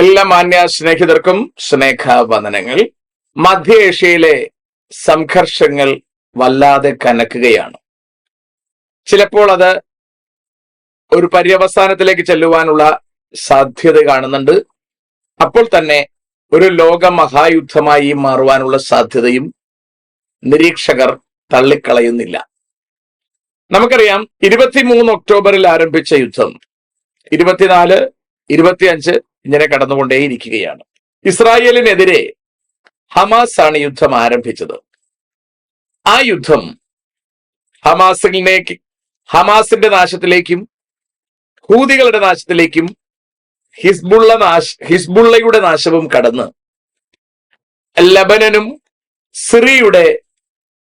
എല്ലാ മാന്യ സ്നേഹിതർക്കും സ്നേഹവന്ദനങ്ങൾ. മധ്യ ഏഷ്യയിലെ സംഘർഷങ്ങൾ വല്ലാതെ കനക്കുകയാണ്. ചിലപ്പോൾ അത് ഒരു പര്യവസാനത്തിലേക്ക് ചെല്ലുവാനുള്ള സാധ്യത കാണുന്നുണ്ട്. അപ്പോൾ തന്നെ ഒരു ലോക മഹായുദ്ധമായി മാറുവാനുള്ള സാധ്യതയും നിരീക്ഷകർ തള്ളിക്കളയുന്നില്ല. നമുക്കറിയാം, 23 ഒക്ടോബറിൽ ആരംഭിച്ച യുദ്ധം 24, 25 ഇങ്ങനെ കടന്നുകൊണ്ടേയിരിക്കുകയാണ്. ഇസ്രായേലിനെതിരെ ഹമാസ് ആണ് യുദ്ധം ആരംഭിച്ചത്. ആ യുദ്ധം ഹമാസിന്റെ നാശത്തിലേക്കും ഹൂതികളുടെ നാശത്തിലേക്കും ഹിസ്ബുള്ളയുടെ നാശവും കടന്ന് ലബനനും സിറിയയുടെ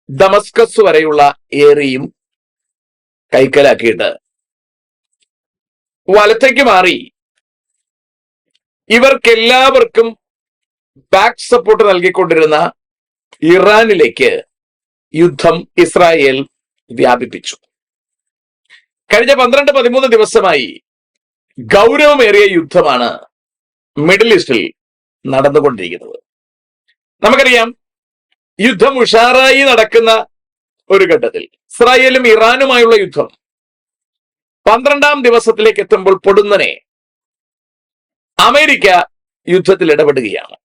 ദമസ്കസ് വരെയുള്ള ഏരിയയും കൈക്കലാക്കിയിട്ട് വലത്തേക്ക് മാറി ഇവർക്കെല്ലാവർക്കും ബാക്ക് സപ്പോർട്ട് നൽകിക്കൊണ്ടിരുന്ന ഇറാനിലേക്ക് യുദ്ധം ഇസ്രായേൽ വ്യാപിപ്പിച്ചു. കഴിഞ്ഞ 12-13 ദിവസമായി ഗൗരവമേറിയ യുദ്ധമാണ് മിഡിൽ ഈസ്റ്റിൽ നടന്നുകൊണ്ടിരിക്കുന്നത്. നമുക്കറിയാം, യുദ്ധം ഉഷാറായി നടക്കുന്ന ഒരു ഘട്ടത്തിൽ ഇസ്രായേലും ഇറാനുമായുള്ള യുദ്ധം 12ാം ദിവസത്തിലേക്ക് എത്തുമ്പോൾ പൊടുന്നനെ അമേരിക്ക യുദ്ധത്തിൽ ഇടപെടുകയാണ്.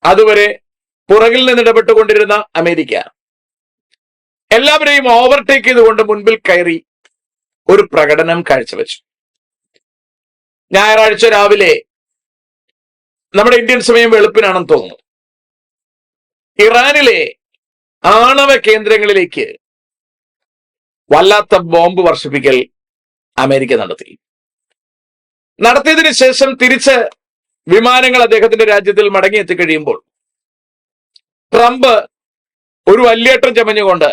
അതുവരെ പുറകിൽ നിന്ന് ഇടപെട്ടുകൊണ്ടിരുന്ന അമേരിക്ക എല്ലാവരെയും ഓവർടേക്ക് ചെയ്തുകൊണ്ട് മുൻപിൽ കയറി ഒരു പ്രകടനം കാഴ്ചവെച്ചു. ഞായറാഴ്ച രാവിലെ, നമ്മുടെ ഇന്ത്യൻ സമയം വെളുപ്പിനാണെന്ന് തോന്നുന്നു, ഇറാനിലെ ആണവ കേന്ദ്രങ്ങളിലേക്ക് വല്ലാത്ത ബോംബ് വർഷിപ്പിക്കൽ അമേരിക്ക നടത്തിയതിനു ശേഷം തിരിച്ച് വിമാനങ്ങൾ അദ്ദേഹത്തിന്റെ രാജ്യത്തിൽ മടങ്ങിയെത്തി കഴിയുമ്പോൾ ട്രംപ് ഒരു വല്യേട്ടം ചമഞ്ഞുകൊണ്ട്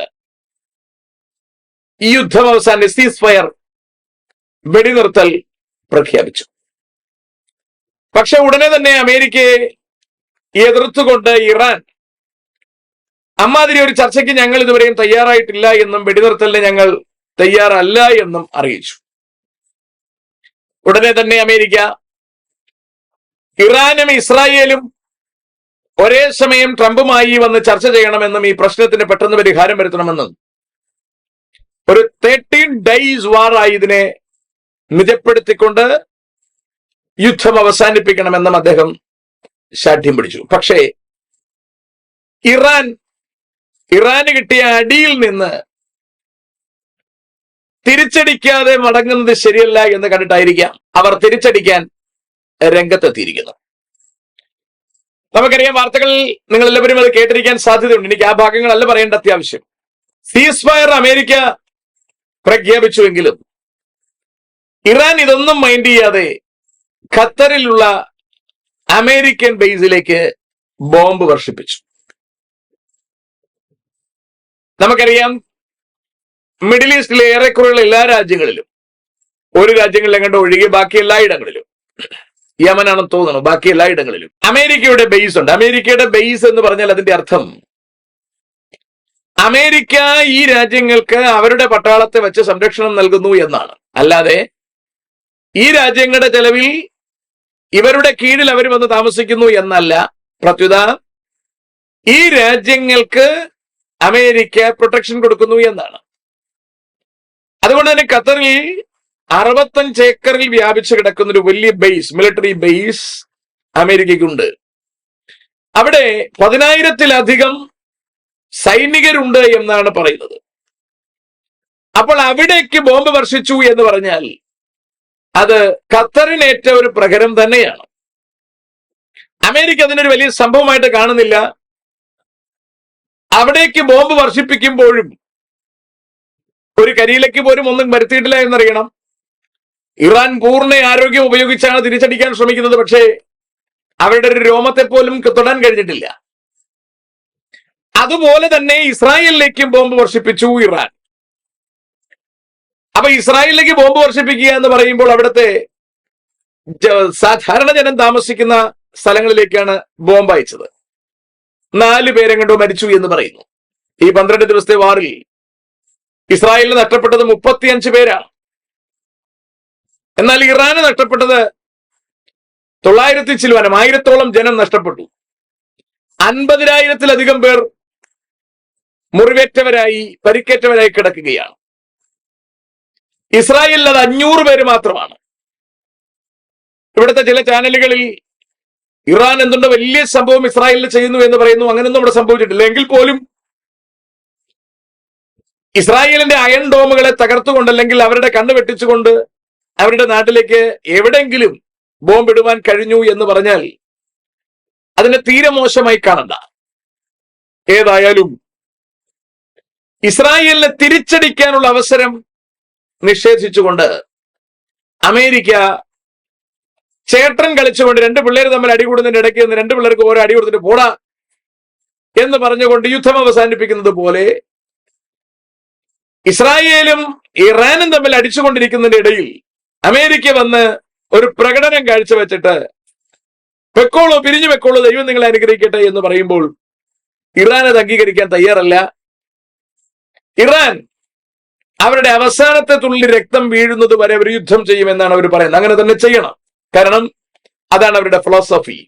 ഈ യുദ്ധം അവസാനം സീസ് ഫയർ, വെടിനിർത്തൽ പ്രഖ്യാപിച്ചു. പക്ഷെ ഉടനെ തന്നെ അമേരിക്കയെ എതിർത്തുകൊണ്ട് ഇറാൻ അമ്മാതിരി ഒരു ചർച്ചയ്ക്ക് ഞങ്ങൾ ഇതുവരെയും തയ്യാറായിട്ടില്ല എന്നും വെടിനിർത്തലിന് ഞങ്ങൾ തയ്യാറല്ല എന്നും അറിയിച്ചു. ഉടനെ തന്നെ അമേരിക്ക ഇറാനും ഇസ്രായേലും ഒരേ സമയം ട്രംപുമായി വന്ന് ചർച്ച ചെയ്യണമെന്നും ഈ പ്രശ്നത്തിന് പെട്ടെന്ന് പരിഹാരം വരുത്തണമെന്നും ഒരു 13 days വാറായി ഇതിനെ നിജപ്പെടുത്തിക്കൊണ്ട് യുദ്ധം അവസാനിപ്പിക്കണമെന്നും അദ്ദേഹം ശാഠ്യം പിടിച്ചു. പക്ഷേ ഇറാന് കിട്ടിയ അടിയിൽ നിന്ന് തിരിച്ചടിക്കാതെ മടങ്ങുന്നത് ശരിയല്ല എന്ന് കണ്ടിട്ടായിരിക്കാം അവർ തിരിച്ചടിക്കാൻ രംഗത്തെത്തിയിരിക്കുന്നു. നമുക്കറിയാം, വാർത്തകളിൽ നിങ്ങൾ എല്ലാവരും അത് കേട്ടിരിക്കാൻ സാധ്യതയുണ്ട്. എനിക്ക് ആ ഭാഗങ്ങളല്ല പറയേണ്ട അത്യാവശ്യം. സീസ് ഫയർ അമേരിക്ക പ്രഖ്യാപിച്ചുവെങ്കിലും ഇറാൻ ഇതൊന്നും മൈൻഡ് ചെയ്യാതെ ഖത്തറിലുള്ള അമേരിക്കൻ ബേസിലേക്ക് ബോംബ് വർഷിപ്പിച്ചു. നമുക്കറിയാം, മിഡിൽ ഈസ്റ്റിലെ ഏറെക്കുറെയുള്ള എല്ലാ രാജ്യങ്ങളിലും, ഒരു രാജ്യങ്ങളിലും കണ്ട് ഒഴികെ ബാക്കി എല്ലായിടങ്ങളിലും, യമനാണെന്ന് തോന്നുന്നു, ബാക്കി എല്ലായിടങ്ങളിലും അമേരിക്കയുടെ ബേസ് ഉണ്ട്. അമേരിക്കയുടെ ബേസ് എന്ന് പറഞ്ഞാൽ അതിന്റെ അർത്ഥം അമേരിക്ക ഈ രാജ്യങ്ങൾക്ക് അവരുടെ പട്ടാളത്തെ വെച്ച് സംരക്ഷണം നൽകുന്നു എന്നാണ്. അല്ലാതെ ഈ രാജ്യങ്ങളുടെ ചെലവിൽ ഇവരുടെ കീഴിൽ അവർ വന്ന് താമസിക്കുന്നു എന്നല്ല. പ്രത്യുത ഈ രാജ്യങ്ങൾക്ക് അമേരിക്ക പ്രൊട്ടക്ഷൻ കൊടുക്കുന്നു എന്നാണ്. അതുകൊണ്ട് തന്നെ ഖത്തറിൽ 65 ഏക്കറിൽ വ്യാപിച്ചു കിടക്കുന്ന ഒരു വലിയ ബേസ്, മിലിറ്ററി ബേസ് അമേരിക്കയ്ക്കുണ്ട്. അവിടെ 10,000-ലധികം സൈനികരുണ്ട് എന്നാണ് പറയുന്നത്. അപ്പോൾ അവിടേക്ക് ബോംബ് വർഷിച്ചു എന്ന് പറഞ്ഞാൽ അത് ഖത്തറിനേറ്റ ഒരു പ്രഹരം തന്നെയാണ്. അമേരിക്ക അതിനൊരു വലിയ സംഭവമായിട്ട് കാണുന്നില്ല. അവിടേക്ക് ബോംബ് വർഷിപ്പിക്കുമ്പോഴും ഒരു കരിയിലേക്ക് പോലും ഒന്നും വരുത്തിയിട്ടില്ല എന്നറിയണം. ഇറാൻ പൂർണ്ണ ആരോഗ്യം ഉപയോഗിച്ചാണ് തിരിച്ചടിക്കാൻ ശ്രമിക്കുന്നത്. പക്ഷേ അവരുടെ ഒരു രോമത്തെ പോലും തൊടാൻ കഴിഞ്ഞിട്ടില്ല. അതുപോലെ തന്നെ ഇസ്രായേലിലേക്കും ബോംബ് വർഷിപ്പിച്ചു ഇറാൻ. അപ്പൊ ഇസ്രായേലിലേക്ക് ബോംബ് വർഷിപ്പിക്കുക എന്ന് പറയുമ്പോൾ അവിടുത്തെ സാധാരണ ജനം താമസിക്കുന്ന സ്ഥലങ്ങളിലേക്കാണ് ബോംബ് അയച്ചത്. 4 പേരെങ്ങണ്ടോ മരിച്ചു എന്ന് പറയുന്നു. ഈ 12 ദിവസത്തെ വാറിൽ ഇസ്രായേലിന് നഷ്ടപ്പെട്ടത് 35 പേരാണ്. എന്നാൽ ഇറാന് നഷ്ടപ്പെട്ടത് 900 ചില്ലുവാനം 1000-ഓളം ജനം നഷ്ടപ്പെട്ടു. 50,000-ത്തിലധികം പേർ മുറിവേറ്റവരായി, പരിക്കേറ്റവരായി കിടക്കുകയാണ്. ഇസ്രായേലിൽ അത് 500 പേര് മാത്രമാണ്. ഇവിടുത്തെ ചില ചാനലുകളിൽ ഇറാൻ എന്തുണ്ട് വലിയ സംഭവം ഇസ്രായേലിൽ ചെയ്യുന്നു എന്ന് പറയുന്നു. അങ്ങനെയൊന്നും ഇവിടെ സംഭവിച്ചിട്ടില്ല. എങ്കിൽ പോലും ഇസ്രായേലിന്റെ അയൺ ഡോമുകളെ തകർത്തുകൊണ്ട്, അല്ലെങ്കിൽ അവരുടെ കണ്ണ് വെട്ടിച്ചുകൊണ്ട് അവരുടെ നാട്ടിലേക്ക് എവിടെങ്കിലും ബോംബിടുവാൻ കഴിഞ്ഞു എന്ന് പറഞ്ഞാൽ അതിനെ തീരെ മോശമായി കാണണ്ട. ഏതായാലും ഇസ്രായേലിനെ തിരിച്ചടിക്കാനുള്ള അവസരം നിഷേധിച്ചുകൊണ്ട് അമേരിക്ക ചേട്ടൻ കളിച്ചുകൊണ്ട്, രണ്ട് പിള്ളേർ തമ്മിൽ അടികൂടുന്നതിന്റെ ഇടയ്ക്ക് നിന്ന് രണ്ട് പിള്ളേർക്ക് ഓരോ അടി കൊടുത്തിട്ട് പോടാ എന്ന് പറഞ്ഞുകൊണ്ട് യുദ്ധം അവസാനിപ്പിക്കുന്നത് പോലെ ഇസ്രായേലും ഇറാനും തമ്മിൽ അടിച്ചുകൊണ്ടിരിക്കുന്നതിന്റെ ഇടയിൽ അമേരിക്ക വന്ന് ഒരു പ്രകടനം കാഴ്ചവെച്ചിട്ട് വെക്കോളൂ, പിരിഞ്ഞു വെക്കോളൂ, ദൈവം നിങ്ങളെ അനുഗ്രഹിക്കട്ടെ എന്ന് പറയുമ്പോൾ ഇറാൻ അത് അംഗീകരിക്കാൻ തയ്യാറല്ല. ഇറാൻ അവരുടെ അവസാനത്തെ തുള്ളി രക്തം വീഴുന്നത് വരെ അവർ യുദ്ധം ചെയ്യുമെന്നാണ് അവർ പറയുന്നത്. അങ്ങനെ തന്നെ ചെയ്യണം. കാരണം അതാണ് അവരുടെ ഫിലോസഫി.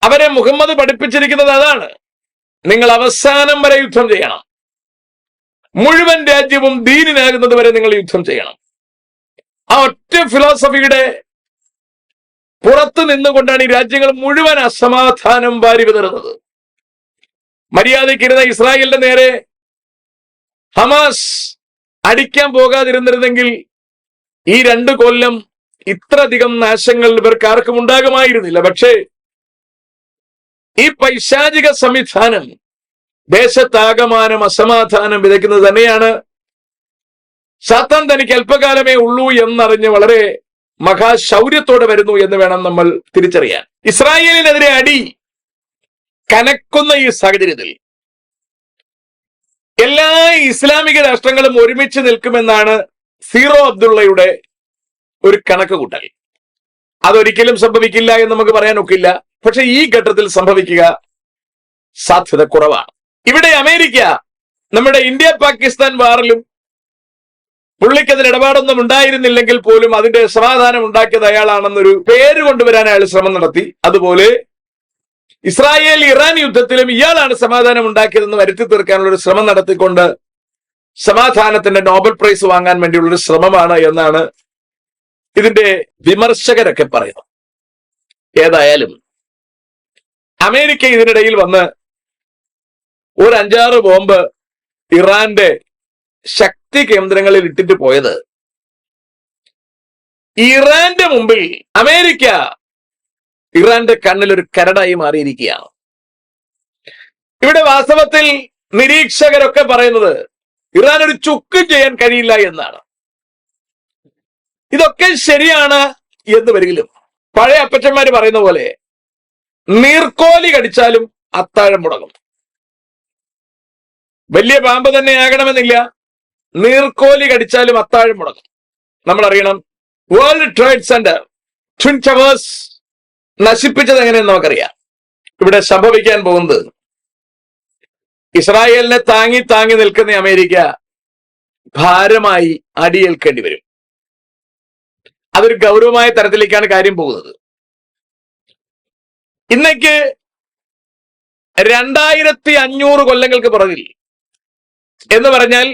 അവരെ മുഹമ്മദ് പഠിപ്പിച്ചിരിക്കുന്നത് അതാണ്. നിങ്ങൾ അവസാനം വരെ യുദ്ധം ചെയ്യണം. മുഴുവൻ രാജ്യവും ദീനിനാകുന്നത് വരെ നിങ്ങൾ യുദ്ധം ചെയ്യണം. ആ ഒറ്റ ഫിലോസഫിയുടെ പുറത്തു നിന്നുകൊണ്ടാണ് ഈ രാജ്യങ്ങൾ മുഴുവൻ അസമാധാനം വാരി വിതറുന്നത്. മര്യാദയ്ക്കിരുന്ന ഇസ്രായേലിന്റെ നേരെ ഹമാസ് അടിക്കാൻ പോകാതിരുന്നിരുന്നെങ്കിൽ ഈ 2 കൊല്ലം ഇത്രയധികം നാശങ്ങൾ ഇവർക്ക് ആർക്കും ഉണ്ടാകുമായിരുന്നില്ല. പക്ഷേ ഈ പൈശാചിക സംവിധാനം ദേശത്താകമാനം അസമാധാനം വിതയ്ക്കുന്നത് തന്നെയാണ്. സാത്താൻ തനിക്ക് അല്പകാലമേ ഉള്ളൂ എന്നറിഞ്ഞ് വളരെ മഹാശൗര്യത്തോടെ വരുന്നു എന്ന് വേണം നമ്മൾ തിരിച്ചറിയാൻ. ഇസ്രായേലിനെതിരെ അടി കനക്കുന്ന ഈ സാഹചര്യത്തിൽ എല്ലാ ഇസ്ലാമിക രാഷ്ട്രങ്ങളും ഒരുമിച്ച് നിൽക്കുമെന്നാണ് സീറോ അബ്ദുള്ളയുടെ ഒരു കണക്ക് കൂട്ടൽ. അതൊരിക്കലും സംഭവിക്കില്ല എന്ന് നമുക്ക് പറയാൻ ഒക്കില്ല. പക്ഷെ ഈ ഘട്ടത്തിൽ സംഭവിക്കുക സാധ്യത കുറവാണ്. ഇവിടെ അമേരിക്ക നമ്മുടെ ഇന്ത്യ പാകിസ്ഥാൻ വാറിലും പുള്ളിക്കതിന് ഇടപാടൊന്നും ഉണ്ടായിരുന്നില്ലെങ്കിൽ പോലും അതിന്റെ സമാധാനം ഉണ്ടാക്കിയത് അയാളാണെന്നൊരു പേര് കൊണ്ടുവരാൻ അയാൾ ശ്രമം നടത്തി. അതുപോലെ ഇസ്രായേൽ ഇറാൻ യുദ്ധത്തിലും ഇയാളാണ് സമാധാനം ഉണ്ടാക്കിയതെന്ന് വരുത്തി തീർക്കാനുള്ള ഒരു ശ്രമം നടത്തിക്കൊണ്ട് സമാധാനത്തിന്റെ നോബൽ പ്രൈസ് വാങ്ങാൻ വേണ്ടിയുള്ളൊരു ശ്രമമാണ് എന്നാണ് ഇതിന്റെ വിമർശകരൊക്കെ പറയുന്നത്. ഏതായാലും അമേരിക്ക ഇതിനിടയിൽ വന്ന് ഒരു 5-6 ബോംബ് ഇറാന്റെ ശക്തി കേന്ദ്രങ്ങളിൽ ഇട്ടിട്ട് പോയത് ഇറാന്റെ മുമ്പിൽ അമേരിക്ക ഇറാന്റെ കണ്ണിൽ ഒരു കരടായി മാറിയിരിക്കുകയാണ്. ഇവിടെ വാസ്തവത്തിൽ നിരീക്ഷകരൊക്കെ പറയുന്നത് ഇറാൻ ഒരു ചുക്കും ചെയ്യാൻ കഴിയില്ല എന്നാണ്. ഇതൊക്കെ ശരിയാണ് എന്ന് വരികിലും പഴയ അപ്പച്ചന്മാര് പറയുന്ന പോലെ നീർക്കോലി കടിച്ചാലും അത്താഴം മുടങ്ങും. വലിയ പാമ്പ് തന്നെ ആകണമെന്നില്ല, നീർക്കോലി കടിച്ചാലും അത്താഴം മുടങ്ങും. നമ്മൾ അറിയണം, world trade centre twin towers നശിപ്പിച്ചത് എങ്ങനെയെന്ന് നമുക്കറിയാം. ഇവിടെ സംഭവിക്കാൻ പോകുന്നത് ഇസ്രായേലിനെ താങ്ങി താങ്ങി നിൽക്കുന്ന അമേരിക്ക ഭാരമായി അടിയേൽക്കേണ്ടി വരും. അതൊരു ഗൗരവമായ തരത്തിലേക്കാണ് കാര്യം പോകുന്നത്. ഇന്നേക്ക് 2500 കൊല്ലങ്ങൾക്ക് പുറകിൽ എന്ന് പറഞ്ഞാൽ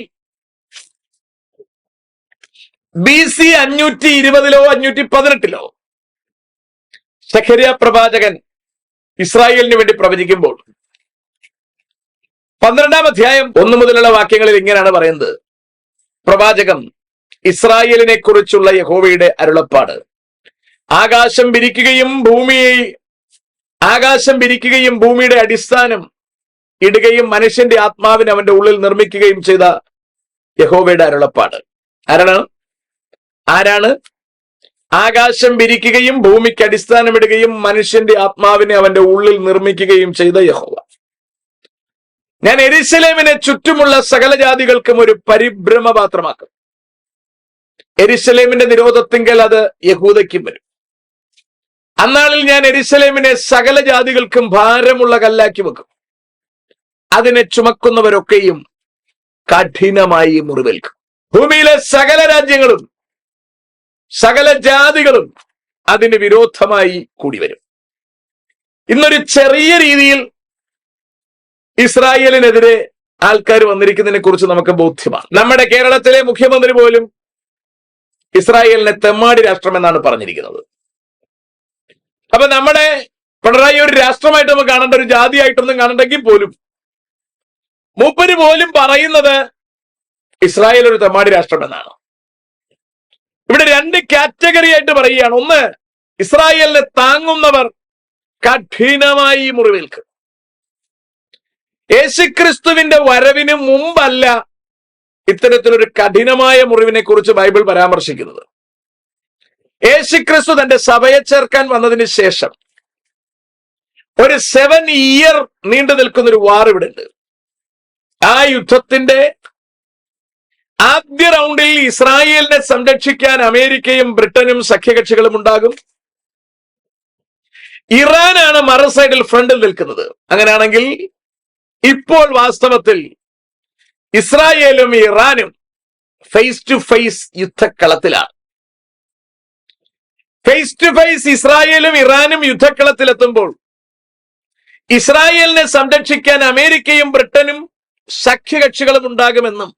BC 520-ലോ 518-ലോ സഖര്യാ പ്രവാചകൻ ഇസ്രായേലിന് വേണ്ടി പ്രവചിക്കുമ്പോൾ 12-ാം അധ്യായം 1 മുതലുള്ള വാക്യങ്ങളിൽ ഇങ്ങനെയാണ് പറയുന്നത്. പ്രവാചകം ഇസ്രായേലിനെ കുറിച്ചുള്ള യഹോവയുടെ അരുളപ്പാട്: ആകാശം വിരിക്കുകയും ഭൂമിയുടെ അടിസ്ഥാനം ഇടുകയും മനുഷ്യന്റെ ആത്മാവിനെ അവന്റെ ഉള്ളിൽ നിർമ്മിക്കുകയും ചെയ്ത യഹോവയുടെ അരുളപ്പാട്. ആരാണ്? ആകാശം വിരിക്കുകയും ഭൂമിക്ക് അടിസ്ഥാനമിടുകയും മനുഷ്യന്റെ ആത്മാവിനെ അവന്റെ ഉള്ളിൽ നിർമ്മിക്കുകയും ചെയ്ത യഹോവ. ഞാൻ യെരൂശലേമിനെ ചുറ്റുമുള്ള സകല ജാതികൾക്കും ഒരു പരിഭ്രമപാത്രമാക്കും. യെരൂശലേമിന്റെ നിരോധത്തിങ്കൽ അത് യഹൂദയ്ക്കും വരും. അന്നാളിൽ ഞാൻ യെരൂശലേമിനെ സകല ജാതികൾക്കും ഭാരമുള്ള കല്ലാക്കി വെക്കും. അതിനെ ചുമക്കുന്നവരൊക്കെയും കഠിനമായി മുറിവേൽക്കും. ഭൂമിയിലെ സകല രാജ്യങ്ങളും സകല ജാതികളും അതിന് വിരോധമായി കൂടി വരും. ഇന്നൊരു ചെറിയ രീതിയിൽ ഇസ്രായേലിനെതിരെ ആൾക്കാർ വന്നിരിക്കുന്നതിനെ കുറിച്ച് നമുക്ക് ബോധ്യമാണ്. നമ്മുടെ കേരളത്തിലെ മുഖ്യമന്ത്രി പോലും ഇസ്രായേലിനെ തെമ്മാടി രാഷ്ട്രം എന്നാണ് പറഞ്ഞിരിക്കുന്നത്. അപ്പൊ നമ്മുടെ പിണറായി ഒരു രാഷ്ട്രമായിട്ട് നമുക്ക് കാണേണ്ട, ഒരു ജാതിയായിട്ടൊന്നും കാണണ്ടെങ്കിൽ പോലും മൂപ്പര് പോലും പറയുന്നത് ഇസ്രായേൽ ഒരു തെമ്മാടി രാഷ്ട്രം എന്നാണ്. ഇവിടെ രണ്ട് കാറ്റഗറി ആയിട്ട് പറയുകയാണ്. ഒന്ന്, ഇസ്രായേലിനെ താങ്ങുന്നവർ കഠിനമായി മുറിവേൽക്കും. യേശുക്രിസ്തുവിന്റെ വരവിന് മുമ്പല്ല ഇത്തരത്തിലൊരു കഠിനമായ മുറിവിനെ കുറിച്ച് ബൈബിൾ പരാമർശിക്കുന്നത്. യേശുക്രിസ്തു തന്റെ സഭയെ ചേർക്കാൻ വന്നതിന് ശേഷം ഒരു 7 ഇയർ നീണ്ടു നിൽക്കുന്ന ഒരു വാർ ഇവിടെ ഉണ്ട്. ആ യുദ്ധത്തിന്റെ ആദ്യ റൗണ്ടിൽ ഇസ്രായേലിനെ സംരക്ഷിക്കാൻ അമേരിക്കയും ബ്രിട്ടനും സഖ്യകക്ഷികളും ഉണ്ടാകും. ഇറാനാണ് മറു സൈഡിൽ ഫ്രണ്ടിൽ നിൽക്കുന്നത്. അങ്ങനെയാണെങ്കിൽ ഇപ്പോൾ വാസ്തവത്തിൽ ഇസ്രായേലും ഇറാനും ഫേസ് ടു ഫേസ് യുദ്ധക്കളത്തിലാണ്. ഫേസ് ടു ഫേസ് ഇസ്രായേലും ഇറാനും യുദ്ധക്കളത്തിലെത്തുമ്പോൾ ഇസ്രായേലിനെ സംരക്ഷിക്കാൻ അമേരിക്കയും ബ്രിട്ടനും സഖ്യകക്ഷികളും ഉണ്ടാകുമെന്നും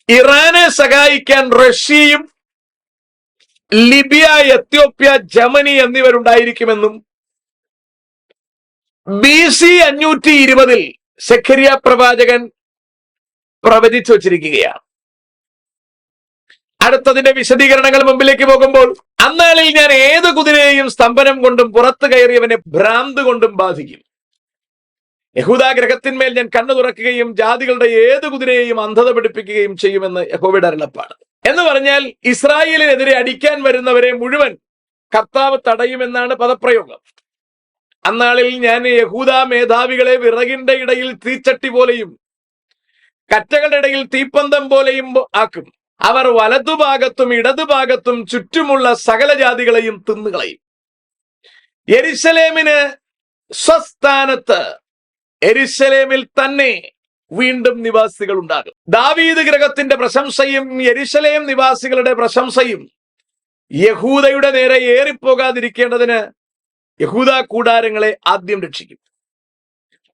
ഇറാനെ സഹായിക്കാൻ റഷ്യയും ലിബിയ, എത്യോപ്യ, ജർമ്മനി എന്നിവരുണ്ടായിരിക്കുമെന്നും BC 520 സെഖരിയ പ്രവാചകൻ പ്രവചിച്ചു വച്ചിരിക്കുകയാണ്. അടുത്തതിന്റെ വിശദീകരണങ്ങൾ മുമ്പിലേക്ക് പോകുമ്പോൾ, അന്നാളിൽ ഞാൻ ഏത് കുതിരയെയും സ്തംഭനം കൊണ്ടും പുറത്തു കയറിയവനെ ഭ്രാന്ത് കൊണ്ടും ബാധിക്കും. യഹൂദാ ഗ്രഹത്തിന്മേൽ ഞാൻ കണ്ണു തുറക്കുകയും ജാതികളുടെ ഏത് കുതിരയെയും അന്ധത പഠിപ്പിക്കുകയും ചെയ്യുമെന്ന് യഹോവയുടെ അരുളപ്പാട്. എന്ന് പറഞ്ഞാൽ ഇസ്രായേലിനെതിരെ അടിക്കാൻ വരുന്നവരെ മുഴുവൻ കർത്താവ് തടയുമെന്നാണ് പദപ്രയോഗം. അന്നാളിൽ ഞാൻ യഹൂദാ മേധാവികളെ വിറകിന്റെ ഇടയിൽ തീച്ചട്ടി പോലെയും കറ്റകളുടെ ഇടയിൽ തീപ്പന്തം പോലെയും ആക്കും. അവർ വലതുഭാഗത്തും ഇടതുഭാഗത്തും ചുറ്റുമുള്ള സകല ജാതികളെയും തിന്നുകളയും. യെരുശലേമിന് സ്വസ്ഥാനത്ത്, യെരുശലേമിൽ തന്നെ വീണ്ടും നിവാസികൾ ഉണ്ടാകും. ദാവീദ് ഗ്രഹത്തിന്റെ പ്രശംസയും യെരുശലേം നിവാസികളുടെ പ്രശംസയും യഹൂദയുടെ നേരെ ഏറിപ്പോകാതിരിക്കേണ്ടതിന് യഹൂദാ കൂടാരങ്ങളെ ആദ്യം രക്ഷിക്കും.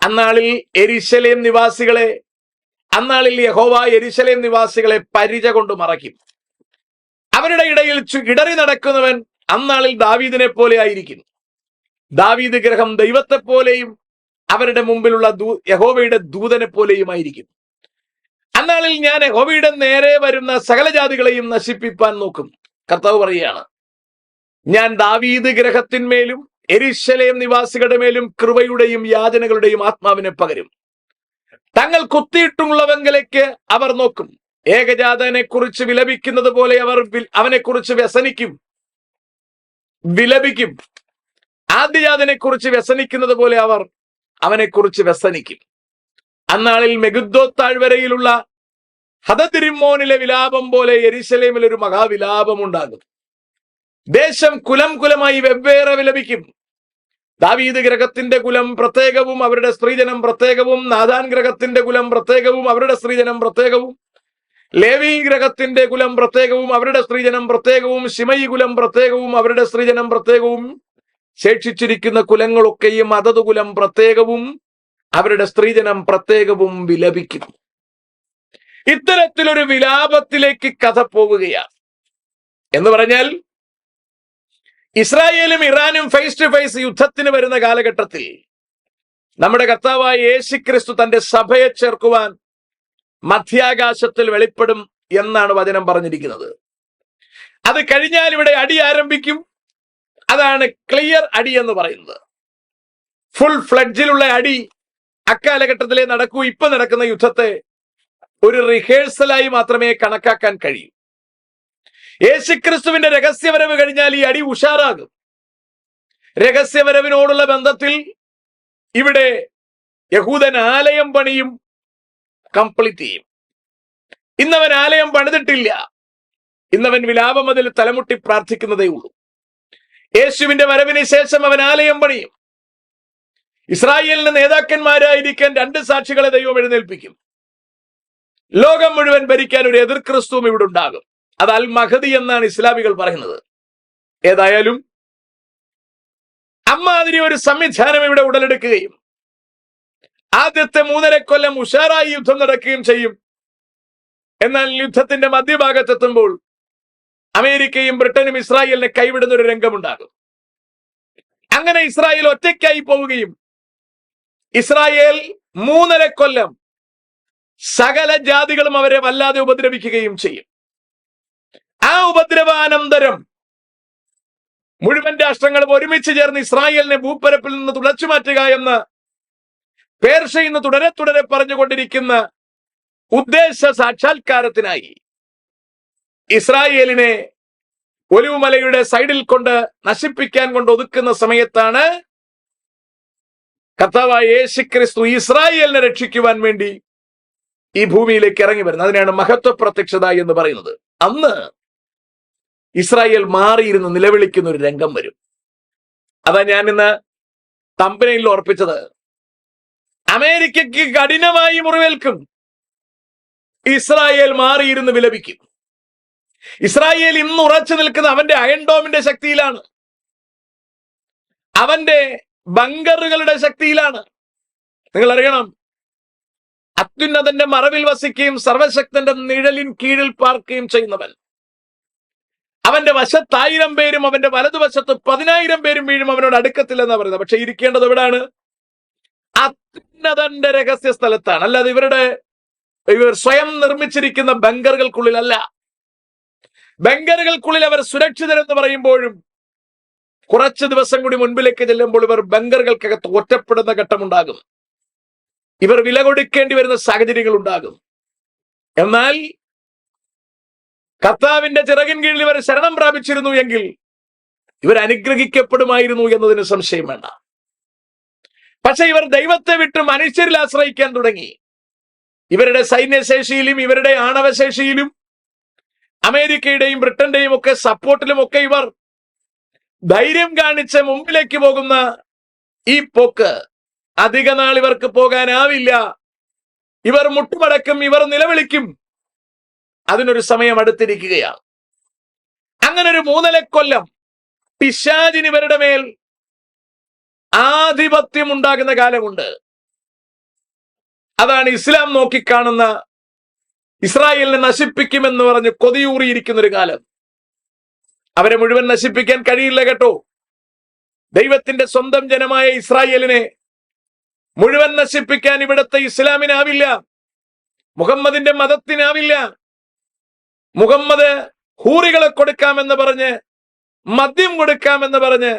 അന്നാളിൽ യെരുശലേം നിവാസികളെ, അന്നാളിൽ യഹോവ യെരുശലേം നിവാസികളെ പരിച കൊണ്ട് മറയ്ക്കും. അവരുടെ ഇടയിൽ ഇടറി നടക്കുന്നവൻ അന്നാളിൽ ദാവീദിനെ പോലെ ആയിരിക്കും. ദാവീദ് ഗ്രഹം ദൈവത്തെ പോലെയും അവരുടെ മുമ്പിലുള്ള യഹോവയുടെ ദൂതനെ പോലെയുമായിരിക്കും. അന്നാളിൽ ഞാൻ യഹോവയുടെ നേരെ വരുന്ന സകല ജാതികളെയും നശിപ്പിപ്പാൻ നോക്കും. കർത്താവ് പറയുകയാണ്, ഞാൻ ദാവീദ് ഗ്രഹത്തിന്മേലും യെരുശലേം നിവാസികളുടെ മേലും കൃപയുടെയും യാചനകളുടെയും ആത്മാവിനെ പകരും. തങ്ങൾ കുത്തിയിട്ടുള്ളവങ്കിലേക്ക് അവർ നോക്കും. ഏകജാതനെ കുറിച്ച് വിലപിക്കുന്നത് പോലെ അവർ അവനെ കുറിച്ച് വ്യസനിക്കും, വിലപിക്കും. ആദ്യജാതനെ കുറിച്ച് വ്യസനിക്കുന്നത് പോലെ അവർ അവനെക്കുറിച്ച് വ്യസനിക്കും. അന്നാളിൽ മെഗുദ്ദോ താഴ്വരയിലുള്ള ഹദദിരിമ്മോനിലെ വിലാപം പോലെ യെരുശലേമിൽ ഒരു മഹാവിലാപം ഉണ്ടാകും. ദേശം കുലം കുലമായി വെവ്വേറെ വിലപിക്കും. ദാവീദ് ഗ്രഹത്തിന്റെ കുലം പ്രത്യേകവും അവരുടെ സ്ത്രീജനം പ്രത്യേകവും, നാഥാൻ ഗ്രഹത്തിന്റെ കുലം പ്രത്യേകവും അവരുടെ സ്ത്രീജനം പ്രത്യേകവും, ലേവി ഗ്രഹത്തിന്റെ കുലം പ്രത്യേകവും അവരുടെ സ്ത്രീജനം പ്രത്യേകവും, ശിമയി കുലം പ്രത്യേകവും അവരുടെ സ്ത്രീജനം പ്രത്യേകവും, ശേഷിച്ചിരിക്കുന്ന കുലങ്ങളൊക്കെയും അതത് കുലം പ്രത്യേകവും അവരുടെ സ്ത്രീജനം പ്രത്യേകവും വിലപിക്കും. ഇത്തരത്തിലൊരു വിലാപത്തിലേക്ക് കഥ പോവുകയാണ്. എന്ന് പറഞ്ഞാൽ ഇസ്രായേലും ഇറാനും ഫേസ് ടു ഫേസ് യുദ്ധത്തിന് വരുന്ന കാലഘട്ടത്തിൽ നമ്മുടെ കർത്താവായ യേശുക്രിസ്തു തന്റെ സഭയെ ചേർക്കുവാൻ മധ്യാകാശത്തിൽ വെളിപ്പെടും എന്നാണ് വചനം പറഞ്ഞിരിക്കുന്നത്. അത് കഴിഞ്ഞാൽ ഇവിടെ അടി ആരംഭിക്കും. അതാണ് ക്ലിയർ അടി എന്ന് പറയുന്നത്. ഫുൾ ഫ്ലഡ്ജിലുള്ള അടി അക്കാലഘട്ടത്തിലെ നടക്കൂ. ഇപ്പൊ നടക്കുന്ന യുദ്ധത്തെ ഒരു റിഹേഴ്സലായി മാത്രമേ കണക്കാക്കാൻ കഴിയൂ. യേശുക്രിസ്തുവിന്റെ രഹസ്യവരവ് കഴിഞ്ഞാൽ ഈ അടി ഉഷാറാകും. രഹസ്യവരവിനോടുള്ള ബന്ധത്തിൽ ഇവിടെ യഹൂദൻ ആലയം പണിയും, കംപ്ലീറ്റ് ചെയ്യും. ഇന്നവൻ ആലയം പണിതിട്ടില്ല. ഇന്നവൻ വിലാപം അതിൽ തലമുട്ടി പ്രാർത്ഥിക്കുന്നതേ ഉള്ളൂ. യേശുവിന്റെ വരവിന് ശേഷം അവൻ ആലയം പണിയും. ഇസ്രായേലിന് നേതാക്കന്മാരായിരിക്കാൻ 2 സാക്ഷികളെ ദൈവം എഴുന്നേൽപ്പിക്കും. ലോകം മുഴുവൻ ഭരിക്കാൻ ഒരു എതിർ ക്രിസ്തുവും ഇവിടെ ഉണ്ടാകും. അത് അൽ മഹദി എന്നാണ് ഇസ്ലാമികൾ പറയുന്നത്. ഏതായാലും അമ്മാതിരി ഒരു സംവിധാനം ഇവിടെ ഉടലെടുക്കുകയും ആദ്യത്തെ 3.5 കൊല്ലം ഉഷാറായി യുദ്ധം നടക്കുകയും ചെയ്യും. എന്നാൽ യുദ്ധത്തിന്റെ മധ്യഭാഗത്തെത്തുമ്പോൾ അമേരിക്കയും ബ്രിട്ടനും ഇസ്രായേലിനെ കൈവിടുന്ന ഒരു രംഗമുണ്ടാകും. അങ്ങനെ ഇസ്രായേൽ ഒറ്റയ്ക്കായി പോവുകയും ഇസ്രായേൽ 3.5 കൊല്ലം സകല ജാതികളും അവരെ വല്ലാതെ ഉപദ്രവിക്കുകയും ചെയ്യും. ആ ഉപദ്രവാനന്തരം മുഴുവൻ രാഷ്ട്രങ്ങളും ഒരുമിച്ച് ചേർന്ന് ഇസ്രായേലിനെ ഭൂപ്പരപ്പിൽ നിന്ന് തുടച്ചു മാറ്റുക എന്ന് പേർഷ്യയിൽ നിന്ന് തുടരെ പറഞ്ഞുകൊണ്ടിരിക്കുന്ന ഉദ്ദേശ സാക്ഷാത്കാരത്തിനായി ഇസ്രായേലിനെ ഒലിവുമലയുടെ സൈഡിൽ കൊണ്ട് നശിപ്പിക്കാൻ കൊണ്ട് ഒതുക്കുന്ന സമയത്താണ് കർത്താവായ യേശുക്രിസ്തു ഇസ്രായേലിനെ രക്ഷിക്കുവാൻ വേണ്ടി ഈ ഭൂമിയിലേക്ക് ഇറങ്ങി വരുന്നത്. അതിനാണ് മഹത്വ പ്രത്യക്ഷത എന്ന് പറയുന്നത്. അന്ന് ഇസ്രായേൽ മാറിയിരുന്ന് നിലവിളിക്കുന്ന ഒരു രംഗം വരും. അതാ ഞാൻ ഇന്ന് തമ്പനയിൽ ഓർപ്പിച്ചത്. അമേരിക്കയ്ക്ക് കഠിനമായി മുറിവേൽക്കും, ഇസ്രായേൽ മാറിയിരുന്ന് വിലപിക്കും. ഇസ്രായേൽ ഇന്ന് ഉറച്ചു നിൽക്കുന്ന അവന്റെ അയൺ ഡോമിന്റെ ശക്തിയിലാണ്, അവന്റെ ബങ്കറുകളുടെ ശക്തിയിലാണ്. നിങ്ങൾ അറിയണം, അത്യുന്നതന്റെ മറവിൽ വസിക്കുകയും സർവശക്തന്റെ നിഴലിൻ കീഴിൽ പാർക്കുകയും ചെയ്യുന്നവൻ, അവന്റെ വശത്ത് 1000 പേരും അവന്റെ വലതുവശത്ത് 10,000 പേരും വീഴും അവനോട് അടുക്കത്തില്ലെന്നാ പറയുന്നത്. പക്ഷെ ഇരിക്കേണ്ടത് എവിടാണ്? അത്യുന്നതന്റെ രഹസ്യ സ്ഥലത്താണ്. അല്ലാതെ ഇവർ സ്വയം നിർമ്മിച്ചിരിക്കുന്ന ബങ്കറുകൾക്കുള്ളിലല്ല. ബങ്കറുകൾക്കുള്ളിൽ അവർ സുരക്ഷിതരെന്ന് പറയുമ്പോഴും കുറച്ച് ദിവസം കൂടി മുൻപിലേക്ക് ചെല്ലുമ്പോൾ ഇവർ ബങ്കറുകൾക്കകത്ത് ഒറ്റപ്പെടുന്ന ഘട്ടമുണ്ടാകും. ഇവർ വില കൊടുക്കേണ്ടി വരുന്ന സാഹചര്യങ്ങൾ ഉണ്ടാകും. എന്നാൽ കർത്താവിന്റെ ചിറകിൻ കീഴിൽ ഇവർ ശരണം പ്രാപിച്ചിരുന്നു എങ്കിൽ ഇവർ അനുഗ്രഹിക്കപ്പെടുമായിരുന്നു എന്നതിന് സംശയം വേണ്ട. പക്ഷെ ഇവർ ദൈവത്തെ വിട്ട് മനുഷ്യരിൽ ആശ്രയിക്കാൻ തുടങ്ങി. ഇവരുടെ സൈന്യശേഷിയിലും ഇവരുടെ ആണവശേഷിയിലും അമേരിക്കയുടെയും ബ്രിട്ടന്റെയും ഒക്കെ സപ്പോർട്ടിലും ഒക്കെ ഇവർ ധൈര്യം കാണിച്ച് മുമ്പിലേക്ക് പോകുന്ന ഈ പോക്ക് അധിക നാൾ ഇവർക്ക് പോകാനാവില്ല. ഇവർ മുട്ടുമടക്കും, ഇവർ നിലവിളിക്കും. അതിനൊരു സമയം അടുത്തിരിക്കുകയാണ്. അങ്ങനെ ഒരു 3.5 കൊല്ലം പിശാചിന് ഇവരുടെ മേൽ ആധിപത്യം ഉണ്ടാകുന്ന കാലമുണ്ട്. അതാണ് ഇസ്ലാം നോക്കിക്കാണുന്ന ഇസ്രായേലിനെ നശിപ്പിക്കുമെന്ന് പറഞ്ഞ് കൊതിയൂറിയിരിക്കുന്ന ഒരു കാലം. അവരെ മുഴുവൻ നശിപ്പിക്കാൻ കഴിയില്ല കേട്ടോ. ദൈവത്തിന്റെ സ്വന്തം ജനമായ ഇസ്രായേലിനെ മുഴുവൻ നശിപ്പിക്കാൻ ഇവിടുത്തെ ഇസ്ലാമിനാവില്ല, മുഹമ്മദിന്റെ മതത്തിനാവില്ല. മുഹമ്മദ് ഹൂറികളെ കൊടുക്കാമെന്ന് പറഞ്ഞ്, മദ്യം കൊടുക്കാമെന്ന് പറഞ്ഞ്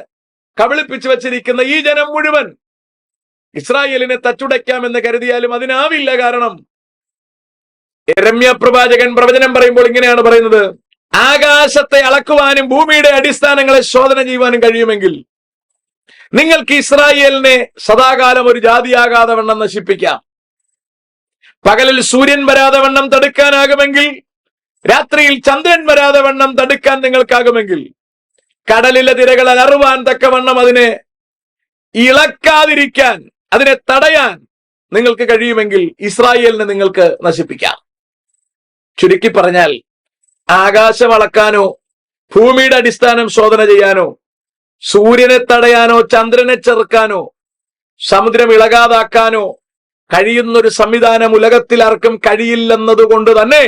കബളിപ്പിച്ചു വച്ചിരിക്കുന്ന ഈ ജനം മുഴുവൻ ഇസ്രായേലിനെ തച്ചുടയ്ക്കാമെന്ന് കരുതിയാലും അതിനാവില്ല. കാരണം യെരമ്യാ പ്രവാചകൻ പ്രവചനം പറയുമ്പോൾ ഇങ്ങനെയാണ് പറയുന്നത്: ആകാശത്തെ അളക്കുവാനും ഭൂമിയുടെ അടിസ്ഥാനങ്ങളെ ശോധന ചെയ്യുവാനും കഴിയുമെങ്കിൽ നിങ്ങൾക്ക് ഇസ്രായേലിനെ സദാകാലം ഒരു ജാതിയാകാതെ വണ്ണം നശിപ്പിക്കാം. പകലിൽ സൂര്യൻ വരാതെ വണ്ണം തടുക്കാനാകുമെങ്കിൽ രാത്രിയിൽ ചന്ദ്രൻ വരാതെ വണ്ണം തടുക്കാൻ നിങ്ങൾക്കാകുമെങ്കിൽ കടലിലെ തിരകൾ അലറുവാൻ തക്കവണ്ണം അതിനെ ഇളക്കാതിരിക്കാൻ, അതിനെ തടയാൻ നിങ്ങൾക്ക് കഴിയുമെങ്കിൽ ഇസ്രായേലിനെ നിങ്ങൾക്ക് നശിപ്പിക്കാം. ചുരുക്കി പറഞ്ഞാൽ, ആകാശം അളക്കാനോ ഭൂമിയുടെ അടിസ്ഥാനം ശോധന ചെയ്യാനോ സൂര്യനെ തടയാനോ ചന്ദ്രനെ ചെറുക്കാനോ സമുദ്രം ഇളകാതാക്കാനോ കഴിയുന്നൊരു സംവിധാനം ഉലകത്തിൽ ആർക്കും കഴിയില്ലെന്നതുകൊണ്ട് തന്നെ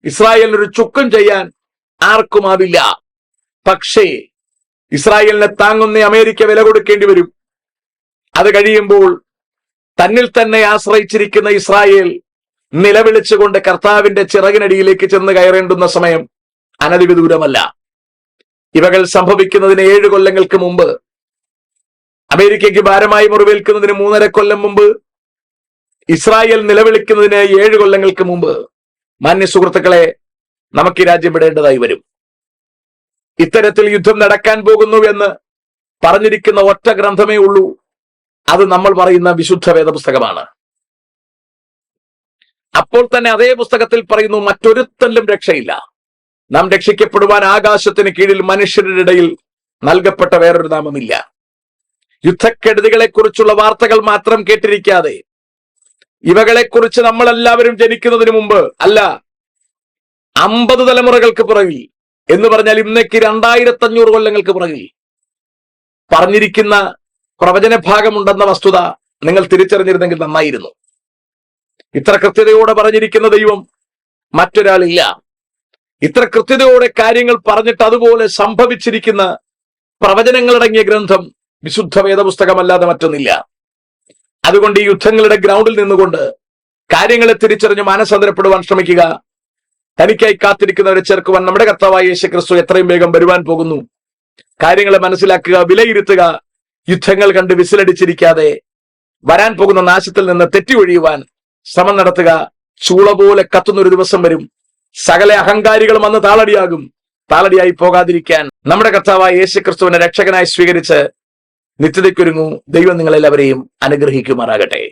ഇസ്രായേലിനൊരു ചുക്കും ചെയ്യാൻ ആർക്കുമാവില്ല. പക്ഷേ ഇസ്രായേലിനെ താങ്ങുന്ന അമേരിക്ക വില കൊടുക്കേണ്ടി വരും. അത് കഴിയുമ്പോൾ തന്നിൽ തന്നെ ആശ്രയിച്ചിരിക്കുന്ന ഇസ്രായേൽ നിലവിളിച്ചുകൊണ്ട് കർത്താവിന്റെ ചിറകിനടിയിലേക്ക് ചെന്ന് കയറേണ്ടുന്ന സമയം അനധിവിദൂരമല്ല. ഇവകൾ സംഭവിക്കുന്നതിന് 7 കൊല്ലങ്ങൾക്ക് മുമ്പ്, അമേരിക്കയ്ക്ക് ഭാരമായി മുറിവേൽക്കുന്നതിന് 3.5 കൊല്ലം മുമ്പ്, ഇസ്രായേൽ നിലവിളിക്കുന്നതിന് 7 കൊല്ലങ്ങൾക്ക് മുമ്പ്, മാന്യ സുഹൃത്തുക്കളെ, നമുക്ക് ഈ രാജ്യം വിടേണ്ടതായി വരും. ഇത്തരത്തിൽ യുദ്ധം നടക്കാൻ പോകുന്നു എന്ന് പറഞ്ഞിരിക്കുന്ന ഒറ്റ ഗ്രന്ഥമേ ഉള്ളൂ. അത് നമ്മൾ പറയുന്ന വിശുദ്ധ വേദപുസ്തകമാണ്. അപ്പോൾ തന്നെ അതേ പുസ്തകത്തിൽ പറയുന്നു, മറ്റൊരുത്തല്ലും രക്ഷയില്ല. നാം രക്ഷിക്കപ്പെടുവാൻ ആകാശത്തിന് കീഴിൽ മനുഷ്യരുടെ ഇടയിൽ നൽകപ്പെട്ട വേറൊരു നാമമില്ല. യുദ്ധക്കെടുതികളെ കുറിച്ചുള്ള വാർത്തകൾ മാത്രം കേട്ടിരിക്കാതെ ഇവകളെക്കുറിച്ച് നമ്മളെല്ലാവരും ജനിക്കുന്നതിന് മുമ്പ് അല്ല, 50 തലമുറകൾക്ക് പുറകിൽ എന്ന് പറഞ്ഞാൽ ഇന്നേക്ക് 2500 കൊല്ലങ്ങൾക്ക് പുറകിൽ പറഞ്ഞിരിക്കുന്ന പ്രവചന ഭാഗമുണ്ടെന്ന വസ്തുത നിങ്ങൾ തിരിച്ചറിഞ്ഞിരുന്നെങ്കിൽ നന്നായിരുന്നു. ഇത്ര കൃത്യതയോടെ പറഞ്ഞിരിക്കുന്ന ദൈവം മറ്റൊരാളില്ല. ഇത്ര കൃത്യതയോടെ കാര്യങ്ങൾ പറഞ്ഞിട്ട് അതുപോലെ സംഭവിച്ചിരിക്കുന്ന പ്രവചനങ്ങളടങ്ങിയ ഗ്രന്ഥം വിശുദ്ധ വേദപുസ്തകമല്ലാതെ മറ്റൊന്നില്ല. അതുകൊണ്ട് ഈ യുദ്ധങ്ങളുടെ ഗ്രൗണ്ടിൽ നിന്നുകൊണ്ട് കാര്യങ്ങളെ തിരിച്ചറിഞ്ഞ് മാനസാന്തരപ്പെടുവാൻ ശ്രമിക്കുക. തനിക്കായി കാത്തിരിക്കുന്നവരെ ചേർക്കുവാൻ നമ്മുടെ കർത്താവായ യേശുക്രിസ്തു എത്രയും വേഗം വരുവാൻ പോകുന്നു. കാര്യങ്ങളെ മനസ്സിലാക്കുക, വിലയിരുത്തുക. യുദ്ധങ്ങൾ കണ്ട് വിസിലടിച്ചിരിക്കാതെ വരാൻ പോകുന്ന നാശത്തിൽ നിന്ന് തെറ്റി ഒഴിയുവാൻ ശ്രമം നടത്തുക. ചൂള പോലെ കത്തുന്നൊരു ദിവസം വരും. സകല അഹങ്കാരികളും അന്ന് താളടിയാകും. താളടിയായി പോകാതിരിക്കാൻ നമ്മുടെ കർത്താവായ യേശുക്രിസ്തുവിനെ രക്ഷകനായി സ്വീകരിച്ച് നിത്യതയ്ക്കൊരുങ്ങൂ. ദൈവം നിങ്ങളെല്ലാവരെയും അനുഗ്രഹിക്കുമാറാകട്ടെ.